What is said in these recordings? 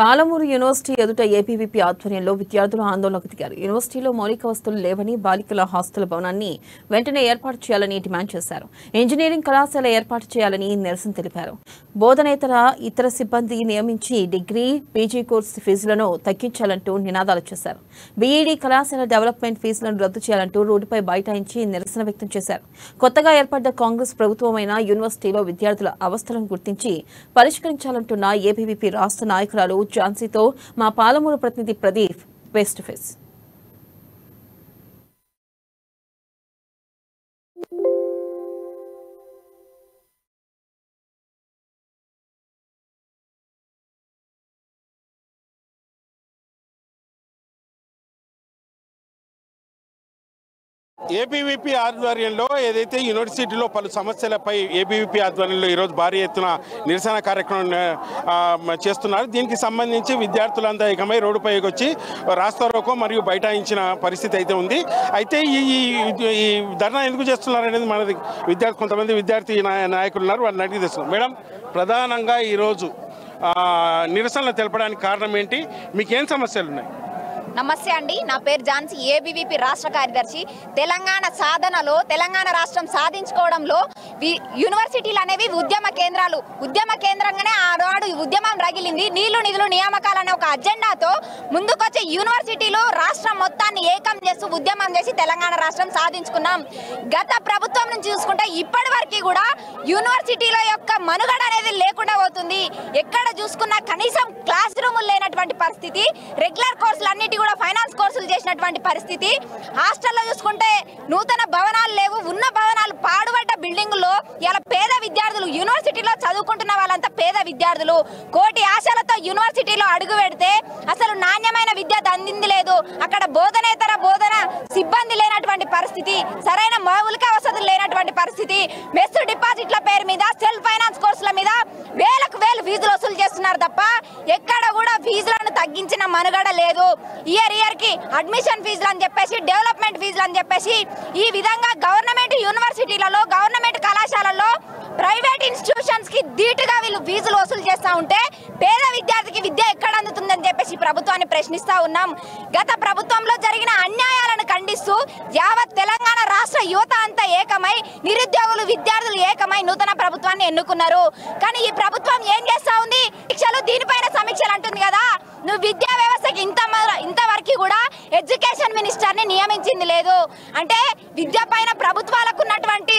Palamuru university ఎదుట APVP ఆధ్వర్యంలో విద్యార్థులు ఆందోళనకు దిగారు. యూనివర్సిటీలో మౌలిక వసతులు లేవని, బాలికల హాస్టల్ భవనాన్ని వెంటనే ఏర్పాటు చేయాలని డిమాండ్ చేశారు. ఇంజనీరింగ్ కళాశాల ఏర్పాటు చేయాలని నిరసన తెలిపారు. బోధనేతర ఇతర సిబ్బంది నియమించి డిగ్రీ, పీజీ కోర్సు ఫీజులను తగ్గించాలంటూ నినాదాలు చేశారు. బీఈడీ కళాశాల డెవలప్మెంట్ ఫీజులను రద్దు చేయాలంటూ రోడ్డుపై బైఠాయించి నిరసన వ్యక్తం చేశారు. కొత్తగా ఏర్పడ్డ కాంగ్రెస్ ప్రభుత్వమైన యూనివర్సిటీలో విద్యార్థుల అవస్థలను గుర్తించి పరిష్కరించాలంటున్న ఏపీవీపీ రాష్ట్ర నాయకురాలు ఝాన్సీతో మా పాలమూరు ప్రతినిధి Pradeep face to face. ABVP ఆధ్వర్యంలో ఏదైతే యూనివర్సిటీలో పలు సమస్యలపై ఏబీవీపీ ఆధ్వర్యంలో ఈరోజు భారీ ఎత్తున నిరసన కార్యక్రమం చేస్తున్నారు. దీనికి సంబంధించి విద్యార్థులంతా ఏకమై రోడ్డుపైకి వచ్చి రాస్తారోకో మరియు బైఠాయించిన పరిస్థితి అయితే ఉంది. అయితే ఈ ధర్నా ఎందుకు చేస్తున్నారు అనేది మన కొంతమంది విద్యార్థి నాయకులు ఉన్నారు, వాళ్ళని అడిగి తెస్తున్నారు. మేడం, ప్రధానంగా ఈరోజు నిరసనలు తెలపడానికి కారణం ఏంటి? మీకేం సమస్యలు ఉన్నాయి? నమస్తే అండి, నా పేరు ఝాన్సీ, ఏబీవీపీ రాష్ట్ర కార్యదర్శి. తెలంగాణ సాధనలో, తెలంగాణ రాష్ట్రం సాధించుకోవడంలో యూనివర్సిటీలు అనేవి ఉద్యమ కేంద్రాలు. ఉద్యమ కేంద్రంగానే ఆనాడు ఉద్యమం రగిలింది. నీళ్లు నిధులు నియామకాలు అనే ఒక అజెండాతో ముందుకొచ్చే యూనివర్సిటీలు రాష్ట్రం మొత్తాన్ని ఏకం చేస్తూ ఉద్యమం చేసి తెలంగాణ రాష్ట్రం సాధించుకున్నాం. గత ప్రభుత్వం నుంచి చూసుకుంటే ఇప్పటి వరకు కూడా యూనివర్సిటీల యొక్క మనుగడ అనేది లేకుండా పోతుంది. ఎక్కడ చూసుకున్నా కనీసం క్లాస్ రూములు లేనటువంటి పరిస్థితి, రెగ్యులర్ కోర్సులన్నిటి కూడా ఫైనాన్స్ కోర్సులు చేసినటువంటి పరిస్థితి. హాస్టల్లో చూసుకుంటే నూతన భవనాలు లేవు, ఉన్న భవనాలు పాడుబడ్డ బిల్డింగుల్లో. ఇలా పేద విద్యార్థులు యూనివర్సిటీలో చదువుకుంటున్న వాళ్ళంతా పేద విద్యార్థులు. కోటి ఆశలతో యూనివర్సిటీలో అడుగు పెడితే అసలు నాణ్యమైన విద్య అందింది లేదు. అక్కడ బోధనేతర బోధన సిబ్బంది లేనటువంటి పరిస్థితి, సరైన మౌలిక వసతులు లేనటువంటి పరిస్థితి. మెస్ డిపాజిట్ల పేరు మీద, సెల్ఫ్ ఫైనాన్స్ కోర్సుల మీద వేలకు వేలు ఫీజులు వసూలు చేస్తున్నారు తప్ప ఎక్కడ కూడా ఫీజులను తగ్గించిన మనుగడ లేదు. ఇయర్ కి అడ్మిషన్ ఫీజులు అని చెప్పేసి, డెవలప్మెంట్ ఫీజులు అని చెప్పేసి ఈ విధంగా గవర్నమెంట్ యూనివర్సిటీలలో, గవర్నమెంట్ కళాశాలల్లో ప్రైవేట్ ఇన్స్టిట్యూషన్స్ కి ధీటుగా వీళ్ళు ఫీజులు వసూలు చేస్తూ ఉంటే పేద విద్యార్థికి విద్య ఎక్కడ అందుతుందని చెప్పేసి ప్రభుత్వాన్ని ప్రశ్నిస్తా ఉన్నాం. గత ప్రభుత్వంలో జరిగిన అన్యాయాలను ఖండిస్తూ యావత్ తెలంగాణ రాష్ట్ర యువత అంతా ఏకమై, నిరుద్యోగులు, విద్యార్థులు ఏకమై నూతన ప్రభుత్వాన్ని ఎన్నుకున్నారు. కానీ ఈ ప్రభుత్వం ఏం చేస్తా ఉంది? శిక్షలు దీనిపైన సమీక్షలు అంటుంది కదా. నువ్వు విద్యా వ్యవస్థకి ఇంతవరకు కూడా ఎడ్యుకేషన్ మినిస్టర్ ని నియమించింది లేదు. అంటే విద్య పైన ప్రభుత్వాలకు ఉన్నటువంటి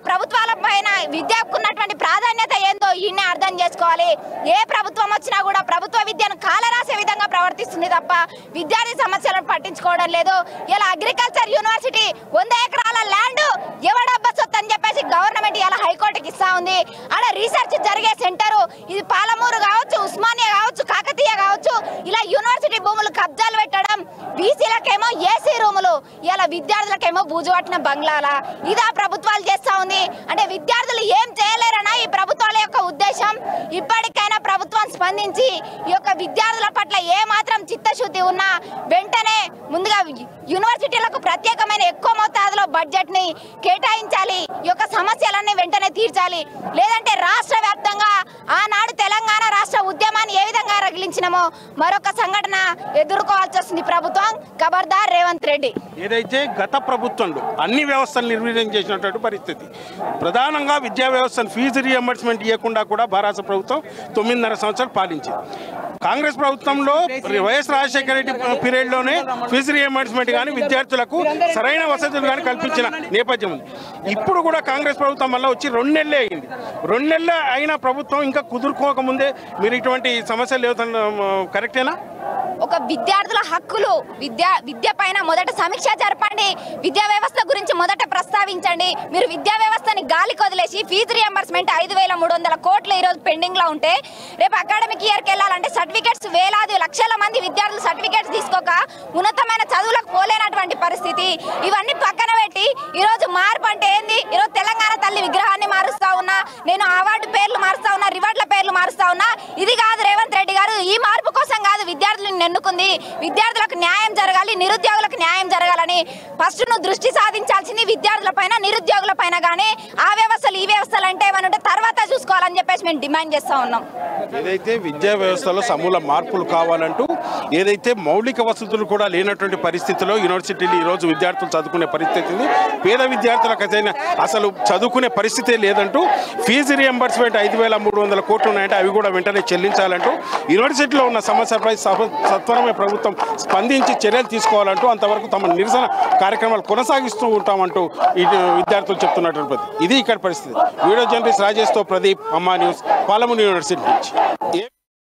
ప్రభుత్వాల పైన విద్యకు ఉన్నటువంటి ప్రాధాన్యత ఏందో ఈయనే అర్థం చేసుకోవాలి. ఏ ప్రభుత్వం వచ్చినా కూడా ప్రభుత్వ విద్యను కాలరాసే విధంగా ప్రవర్తిస్తుంది తప్ప విద్యార్థి సమస్యలను పట్టించుకోవడం లేదు. ఇలా అగ్రికల్చర్ యూనివర్సిటీ 100 ఎకరాల ల్యాండ్ ఎవడబ్బా సొత్తు అని చెప్పేసి గవర్నమెంట్ ఇలా హైకోర్టుకి ఇస్తా ఉంది. అక్కడ రీసెర్చ్ జరిగే సెంటరు ఇది పాలమూరు కావచ్చు, ఉస్మానియా కావచ్చు, కాకతీయ కావచ్చు, ఇలా యూనివర్సిటీ భూములు కబ్జాలు పెట్టడం, బీసీలకేమో ఏసీ రూములు, ఇలా విద్యార్థులకేమో బూజుపట్టిన బంగ్లాల. ఇదా ప్రభుత్వాలు చేస్తా ఉంది. అంటే విద్యార్థులు ఏం చేయలేరనా ఈ ప్రభుత్వాల యొక్క ఉద్దేశం? ఇప్పటికైనా ప్రభుత్వం స్పందించి ఈ యొక్క విద్యార్థుల పట్ల ఏ మాత్రం చిత్తశుద్ధి ఉన్నా వెంటనే ముందుగా యూనివర్సిటీలకు ప్రత్యేకమైన ఎక్కువ మోతాదులో బడ్జెట్ ని కేటాయించాలి. ఈ యొక్క సమస్యలన్నీ వెంటనే తీర్చాలి. లేదంటే రాష్ట్ర వ్యాప్తంగా ఆనాడు తెలంగాణ రాష్ట్ర ఉద్యమాన్ని ఏ విధంగా రగిలించినామో మరొక సంఘటన ఎదుర్కోవాల్సి వస్తుంది ప్రభుత్వం. ఖబర్దార్ రేవంత్ రెడ్డి. ఏదైతే గత ప్రభుత్వంలో అన్ని వ్యవస్థలు నిర్వీర్యం చేసినటువంటి పరిస్థితి, ప్రధానంగా విద్యా వ్యవస్థను ఫీజు రియంబర్స్మెంట్ ఇవ్వకుండా కూడా భారత ప్రభుత్వం 9.5 సంవత్సరాలు పాలించింది. కాంగ్రెస్ ప్రభుత్వంలో వైఎస్ రాజశేఖర రెడ్డి పీరియడ్లోనే ఫీజు రియంబర్స్మెంట్ కానీ విద్యార్థులకు సరైన వసతులు కానీ కల్పించిన నేపథ్యం ఉంది. ఇప్పుడు కూడా కాంగ్రెస్ ప్రభుత్వం వల్ల వచ్చి 2 నెలలే అయింది. 2 నెలలు అయిన ప్రభుత్వం ఇంకా కుదురుకోకముందే మీరు ఇటువంటి సమస్యలు లేవుతున్న కరెక్టేనా? ఒక విద్యార్థుల హక్కులు, విద్య పైన మొదట సమీక్ష జరపండి. విద్యా వ్యవస్థ గురించి మొదట ప్రస్తావించండి. మీరు విద్యా వ్యవస్థని గాలికి వదిలేసి ఫీజు రియంబర్స్మెంట్ 5,300 కోట్లు ఈరోజు పెండింగ్ లో ఉంటే రేపు అకాడమిక్ ఇయర్కి వెళ్ళాలంటే సర్టిఫికేట్స్ వేలాది లక్షల మంది విద్యార్థులు సర్టిఫికేట్స్ తీసుకోక ఉన్నతమైన చదువులకు పోలేనటువంటి పరిస్థితి. ఇవన్నీ పక్కన పెట్టి ఈరోజు మార్పు అంటే ఏంది? ఈరోజు తెలంగాణ తల్లి విగ్రహాన్ని మారుస్తా ఉన్నా, నేను అవార్డు పేర్లు మారుస్తా ఉన్నా, రివార్డుల పేర్లు మారుస్తా ఉన్నా. ఇది కాదు రేవంత్ రెడ్డి గారు. ఈ మార్పు కోసం కాదు విద్యార్థులను నిన్ను ఎన్నుకుంది, విద్యార్థులకు న్యాయం జరగాలి, నిరుద్యోగులకు న్యాయం జరగాలని ఫస్ట్ నువ్వు దృష్టి సాధించాల్సింది విద్యార్థుల పైన, నిరుద్యోగుల పైన. కానీ ఆ వ్యవస్థలు ఈ వ్యవస్థలు అంటే ఏమనంటే తర్వాత చూసుకోవాలని చెప్పేసి మేము డిమాండ్ చేస్తూ ఉన్నాం. ఏదైతే విద్యా వ్యవస్థలో సమూల మార్పులు కావాలంటూ ఏదైతే మౌలిక వసతులు కూడా లేనటువంటి పరిస్థితిలో యూనివర్సిటీలు ఈరోజు విద్యార్థులు చదువుకునే పరిస్థితి ఉంది. పేద విద్యార్థులకు అసలు చదువుకునే పరిస్థితే లేదంటూ ఫీజు రియంబర్స్మెంట్ 5,300 కోట్లు ఉన్నాయంటే అవి కూడా వెంటనే చెల్లించాలంటూ యూనివర్సిటీలో ఉన్న సమస్యపై సత్వరమే ప్రభుత్వం స్పందించి చర్యలు తీసుకోవాలంటూ అంతవరకు తమ నిరసన కార్యక్రమాలు కొనసాగిస్తూ ఉంటామంటూ విద్యార్థులు చెప్తున్నటువంటి ఇది ఇక్కడ పరిస్థితి. వీడియో జర్నలిస్ట్ రాజేష్తో ప్రదీప్, అమ్మా న్యూస్, పాలమూరు యూనివర్సిటీ నుంచి.